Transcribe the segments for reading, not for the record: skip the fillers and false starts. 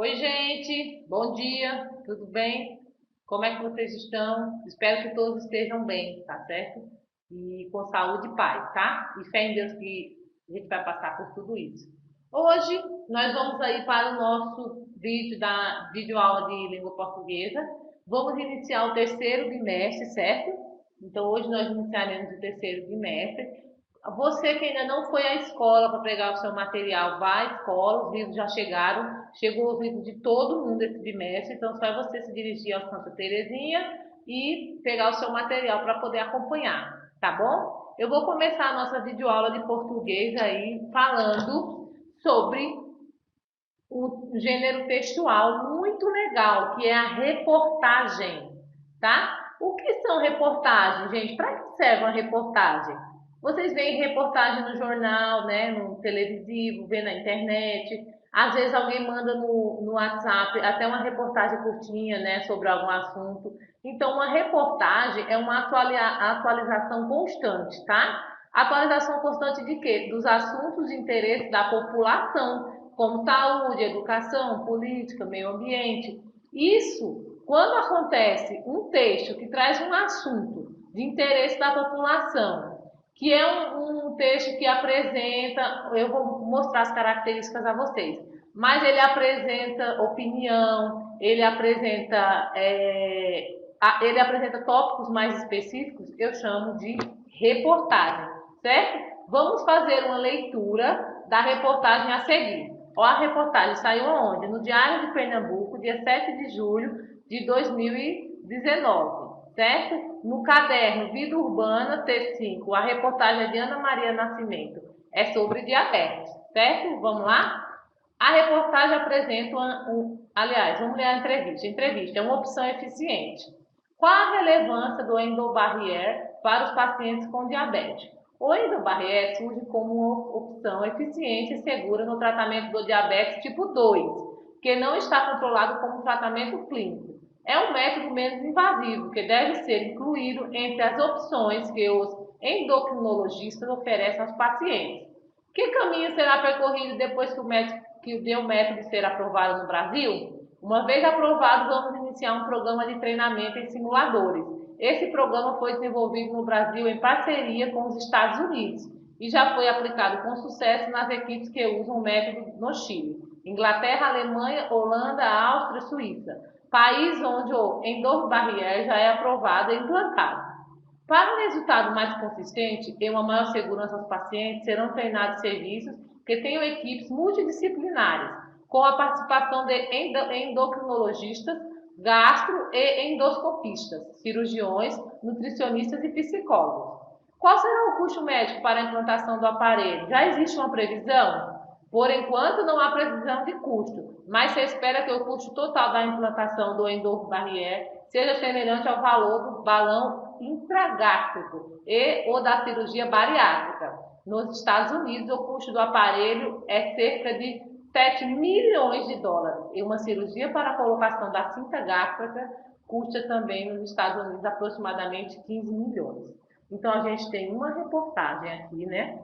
Oi, gente, bom dia, tudo bem? Como é que vocês estão? Espero que todos estejam bem, tá certo? E com saúde e paz, tá? E fé em Deus que a gente vai passar por tudo isso. Hoje nós vamos aí para o nosso vídeo da videoaula de língua portuguesa. Vamos iniciar o terceiro bimestre, certo? Então hoje nós iniciaremos o terceiro bimestre. Você que ainda não foi à escola para pegar o seu material, vá à escola, os livros já chegaram, chegou os livros de todo mundo esse bimestre, então só é você se dirigir ao Santa Terezinha e pegar o seu material para poder acompanhar, tá bom? Eu vou começar a nossa videoaula de português aí falando sobre um gênero textual muito legal, que é a reportagem, tá? O que são reportagens, gente? Para que serve uma reportagem? Vocês veem reportagem no jornal, né, no televisivo, vê na internet. Às vezes alguém manda no WhatsApp até uma reportagem curtinha, né, sobre algum assunto. Então, uma reportagem é uma atualização constante, tá? Atualização constante de quê? Dos assuntos de interesse da população, como saúde, educação, política, meio ambiente. Isso, quando acontece um texto que traz um assunto de interesse da população, que é um texto que apresenta, eu vou mostrar as características a vocês, mas ele apresenta opinião, ele apresenta tópicos mais específicos, eu chamo de reportagem, certo? Vamos fazer uma leitura da reportagem a seguir. Ó, a reportagem saiu aonde? No Diário de Pernambuco, dia 7 de julho de 2019, certo? No caderno Vida Urbana C5, a reportagem é de Ana Maria Nascimento, é sobre diabetes, certo? Vamos lá? A reportagem apresenta vamos ler a entrevista. Entrevista é uma opção eficiente. Qual a relevância do endobarrier para os pacientes com diabetes? O endobarrier surge como uma opção eficiente e segura no tratamento do diabetes tipo 2, que não está controlado como tratamento clínico. É um método menos invasivo, que deve ser incluído entre as opções que os endocrinologistas oferecem aos pacientes. Que caminho será percorrido depois que o método ser aprovado no Brasil? Uma vez aprovado, vamos iniciar um programa de treinamento em simuladores. Esse programa foi desenvolvido no Brasil em parceria com os Estados Unidos e já foi aplicado com sucesso nas equipes que usam o método no Chile, Inglaterra, Alemanha, Holanda, Áustria e Suíça, país onde o endobarrier já é aprovado e implantado. Para um resultado mais consistente e uma maior segurança aos pacientes, serão treinados serviços que tenham equipes multidisciplinares, com a participação de endocrinologistas, gastro e endoscopistas, cirurgiões, nutricionistas e psicólogos. Qual será o custo médico para a implantação do aparelho? Já existe uma previsão? Por enquanto, não há previsão de custo, mas se espera que o custo total da implantação do endobarrier seja semelhante ao valor do balão intragástrico e ou da cirurgia bariátrica. Nos Estados Unidos, o custo do aparelho é cerca de 7 milhões de dólares e uma cirurgia para a colocação da cinta gástrica custa também nos Estados Unidos aproximadamente 15 milhões. Então a gente tem uma reportagem aqui, né,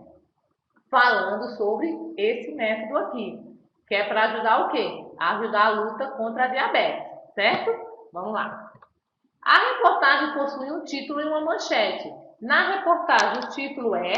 falando sobre esse método aqui, que é para ajudar o quê? Ajudar a luta contra a diabetes, certo? Vamos lá. A reportagem possui um título e uma manchete. Na reportagem, o título é...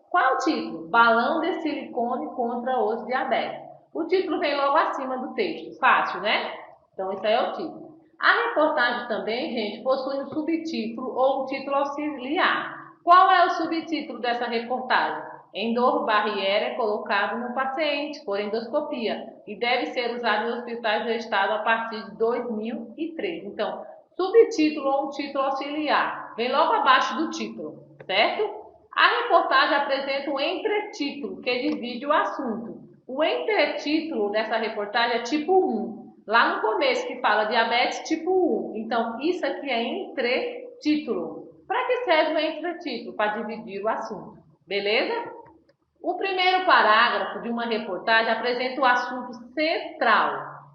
Qual é o título? Balão de silicone contra os diabetes. O título vem logo acima do texto. Fácil, né? Então, esse aí é o título. A reportagem também, gente, possui um subtítulo ou um título auxiliar. Qual é o subtítulo dessa reportagem? Endobarrier é colocado no paciente por endoscopia e deve ser usado em hospitais do estado a partir de 2013. Então, subtítulo ou um título auxiliar vem logo abaixo do título, certo? A reportagem apresenta um entretítulo que divide o assunto. O entretítulo dessa reportagem é tipo 1, lá no começo que fala diabetes tipo 1. Então, isso aqui é entretítulo. Para que serve o entretítulo? Para dividir o assunto, beleza? O primeiro parágrafo de uma reportagem apresenta o assunto central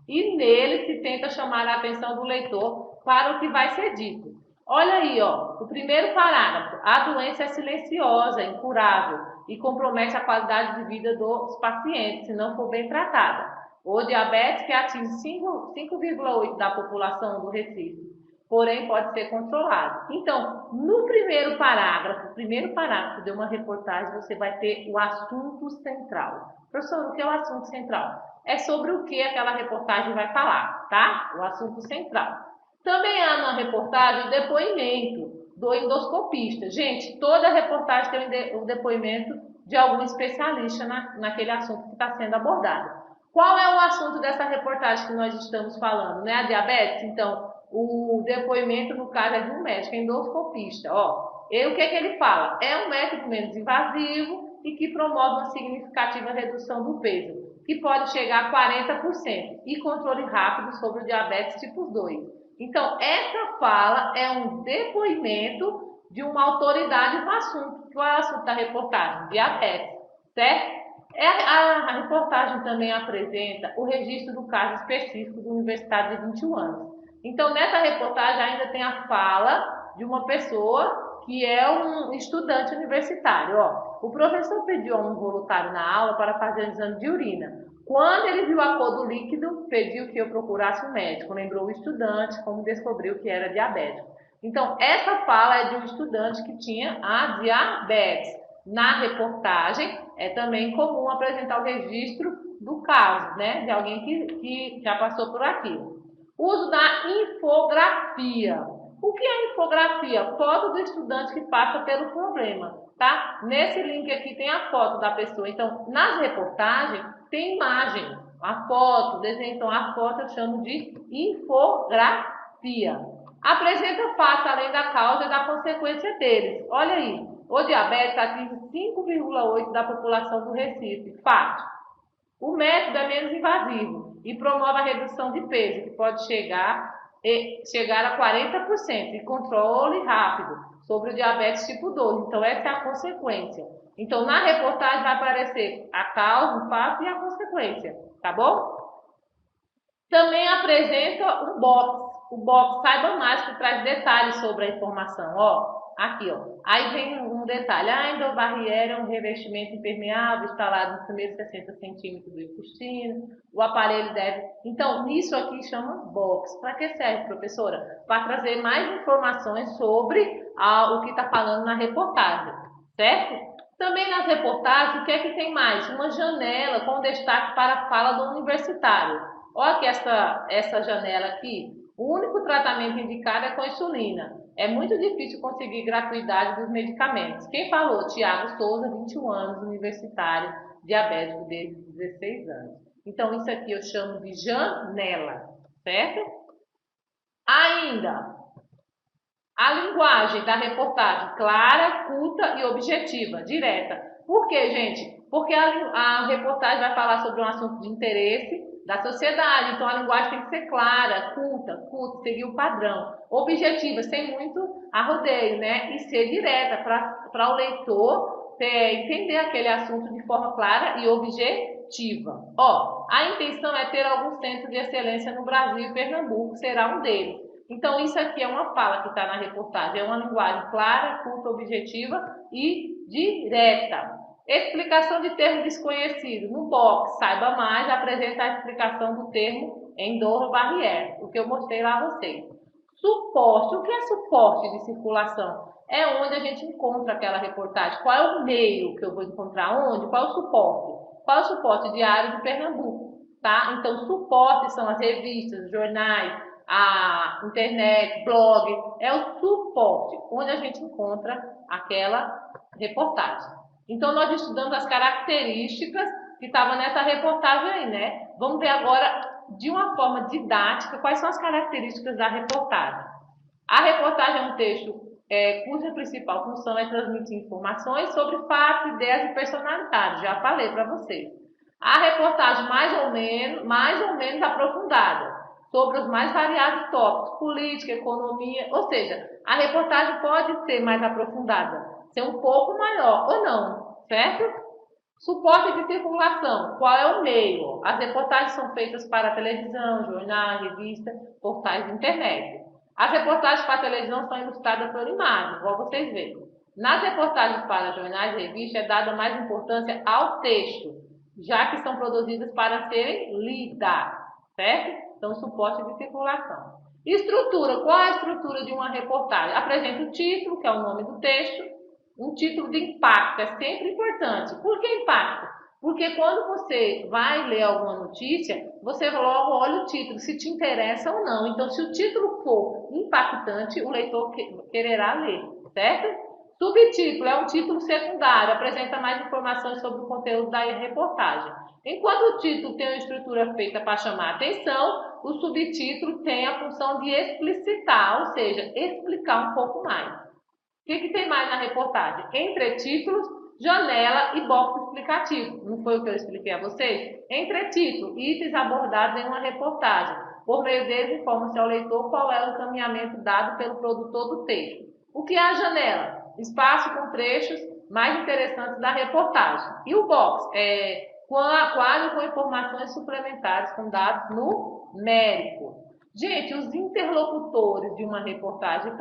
e nele se tenta chamar a atenção do leitor para o que vai ser dito. Olha aí, ó, o primeiro parágrafo. A doença é silenciosa, incurável e compromete a qualidade de vida dos pacientes se não for bem tratada. O diabetes que atinge 5,8% da população do Recife, porém pode ser controlado. Então, no primeiro parágrafo de uma reportagem, você vai ter o assunto central. Professor, o que é o assunto central? É sobre o que aquela reportagem vai falar, tá? O assunto central. Também há na reportagem o depoimento do endoscopista. Gente, toda reportagem tem um depoimento de algum especialista naquele assunto que está sendo abordado. Qual é o assunto dessa reportagem que nós estamos falando, né? A diabetes? Então, o depoimento, no caso, é de um médico endoscopista. O que ele fala? É um método menos invasivo e que promove uma significativa redução do peso, que pode chegar a 40%, e controle rápido sobre o diabetes tipo 2. Então, essa fala é um depoimento de uma autoridade no assunto. Qual é o assunto da reportagem? Diabetes, certo? A reportagem também apresenta o registro do caso específico do universitário de 21 anos. Então, nessa reportagem ainda tem a fala de uma pessoa que é um estudante universitário. O professor pediu a um voluntário na aula para fazer um exame de urina. Quando ele viu a cor do líquido, pediu que eu procurasse um médico. Lembrou o estudante como descobriu que era diabético. Então, essa fala é de um estudante que tinha a diabetes. Na reportagem, é também comum apresentar o registro do caso, né, de alguém que já passou por aquilo. Uso da infografia. O que é infografia? Foto do estudante que passa pelo problema, tá? Nesse link aqui tem a foto da pessoa. Então, nas reportagens, tem imagem, a foto, desenho. Então, a foto eu chamo de infografia. Apresenta fatos além da causa e da consequência deles. Olha aí, o diabetes atinge 5,8% da população do Recife. Fato. O método é menos invasivo e promove a redução de peso, que pode chegar a 40%, e controle rápido sobre o diabetes tipo 2. Então, essa é a consequência. Então, na reportagem vai aparecer a causa, o fato e a consequência, tá bom? Também apresenta o box. O box Saiba Mais, que traz detalhes sobre a informação. Aqui, Aí vem um detalhe. A endobarriera é um revestimento impermeável instalado nos primeiros 60 centímetros do intestino. O aparelho deve... Então, isso aqui chama box. Para que serve, professora? Para trazer mais informações sobre o que está falando na reportagem, certo? Também nas reportagens, o que é que tem mais? Uma janela com destaque para a fala do universitário. Olha aqui essa janela aqui. O único tratamento indicado é com insulina. É muito difícil conseguir gratuidade dos medicamentos. Quem falou? Tiago Souza, 21 anos, universitário, diabético desde 16 anos. Então, isso aqui eu chamo de janela, certo? Ainda, a linguagem da reportagem, clara, culta e objetiva, direta. Por quê, gente? Porque a reportagem vai falar sobre um assunto de interesse da sociedade, então a linguagem tem que ser clara, culta, seguir o padrão, objetiva, sem muito arrodeio, né? E ser direta para o leitor entender aquele assunto de forma clara e objetiva. A intenção é ter algum centro de excelência no Brasil e Pernambuco será um deles. Então, isso aqui é uma fala que está na reportagem, é uma linguagem clara, culta, objetiva e direta. Explicação de termo desconhecido. No box, saiba mais, apresenta a explicação do termo endobarriera, o que eu mostrei lá a vocês. Suporte. O que é suporte de circulação? É onde a gente encontra aquela reportagem. Qual é o meio que eu vou encontrar? Onde? Qual é o suporte? Qual é o suporte diário de Pernambuco? Tá? Então, suporte são as revistas, jornais, a internet, blog. É o suporte, onde a gente encontra aquela reportagem. Então, nós estudamos as características que estavam nessa reportagem aí, né? Vamos ver agora, de uma forma didática, quais são as características da reportagem. A reportagem é um texto cuja principal função é transmitir informações sobre fatos, ideias e personalidades. Já falei para vocês. A reportagem mais ou menos aprofundada sobre os mais variados tópicos, política, economia, ou seja, a reportagem pode ser mais aprofundada, ser um pouco maior ou não, certo? Suporte de circulação, qual é o meio? As reportagens são feitas para televisão, jornal, revista, portais de internet. As reportagens para a televisão são ilustradas por imagens, igual vocês veem. Nas reportagens para jornais e revistas é dada mais importância ao texto. já que são produzidas para serem lidas, certo? Então, suporte de circulação. Estrutura. Qual é a estrutura de uma reportagem? Apresenta o título, que é o nome do texto, um título de impacto, é sempre importante. Por que impacto? Porque quando você vai ler alguma notícia, você logo olha o título, se te interessa ou não. Então, se o título for impactante, o leitor quererá ler, certo? Subtítulo é um título secundário, apresenta mais informações sobre o conteúdo da reportagem. Enquanto o título tem uma estrutura feita para chamar a atenção, o subtítulo tem a função de explicitar, ou seja, explicar um pouco mais. O que tem mais na reportagem? Entretítulos, janela e box explicativo. Não foi o que eu expliquei a vocês? Entretítulo, itens abordados em uma reportagem. Por meio deles, informa-se ao leitor qual é o encaminhamento dado pelo produtor do texto. O que é a janela? Espaço com trechos mais interessantes da reportagem. E o box? Quadro com informações suplementares com dados numéricos. Gente, os interlocutores de uma reportagem,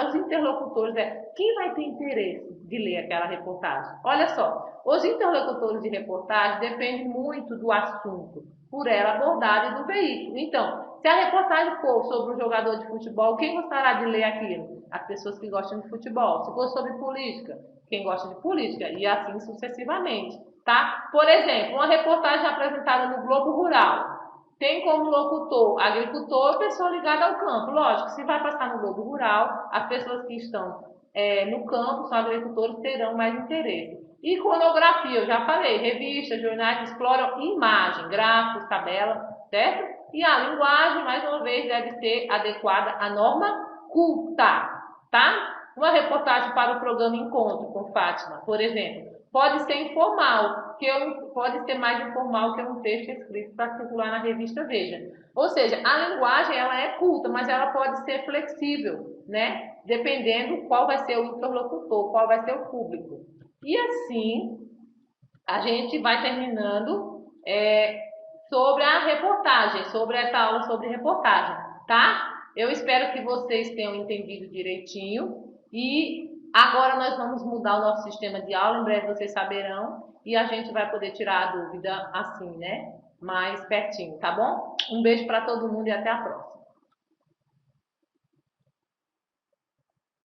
os interlocutores quem vai ter interesse de ler aquela reportagem? Olha só, os interlocutores de reportagem dependem muito do assunto, por ela abordada e do veículo. Então, se a reportagem for sobre um jogador de futebol, quem gostará de ler aquilo? As pessoas que gostam de futebol. Se for sobre política, quem gosta de política, e assim sucessivamente, tá? Por exemplo, uma reportagem apresentada no Globo Rural, tem como locutor agricultor e pessoa ligada ao campo. Lógico, se vai passar no Globo Rural, as pessoas que estão no campo, são agricultores, terão mais interesse. Iconografia, eu já falei, revistas, jornais exploram imagem, gráficos, tabela, certo? E a linguagem, mais uma vez, deve ser adequada à norma culta, tá? Uma reportagem para o programa Encontro com Fátima, por exemplo, pode ser informal, pode ser mais informal que um texto escrito para circular na revista Veja. Ou seja, a linguagem ela é culta, mas ela pode ser flexível, né? Dependendo qual vai ser o interlocutor, qual vai ser o público. E assim, a gente vai terminando sobre a reportagem, sobre essa aula sobre reportagem, tá? Eu espero que vocês tenham entendido direitinho e agora nós vamos mudar o nosso sistema de aula, em breve vocês saberão e a gente vai poder tirar a dúvida assim, né? Mais pertinho, tá bom? Um beijo para todo mundo e até a próxima.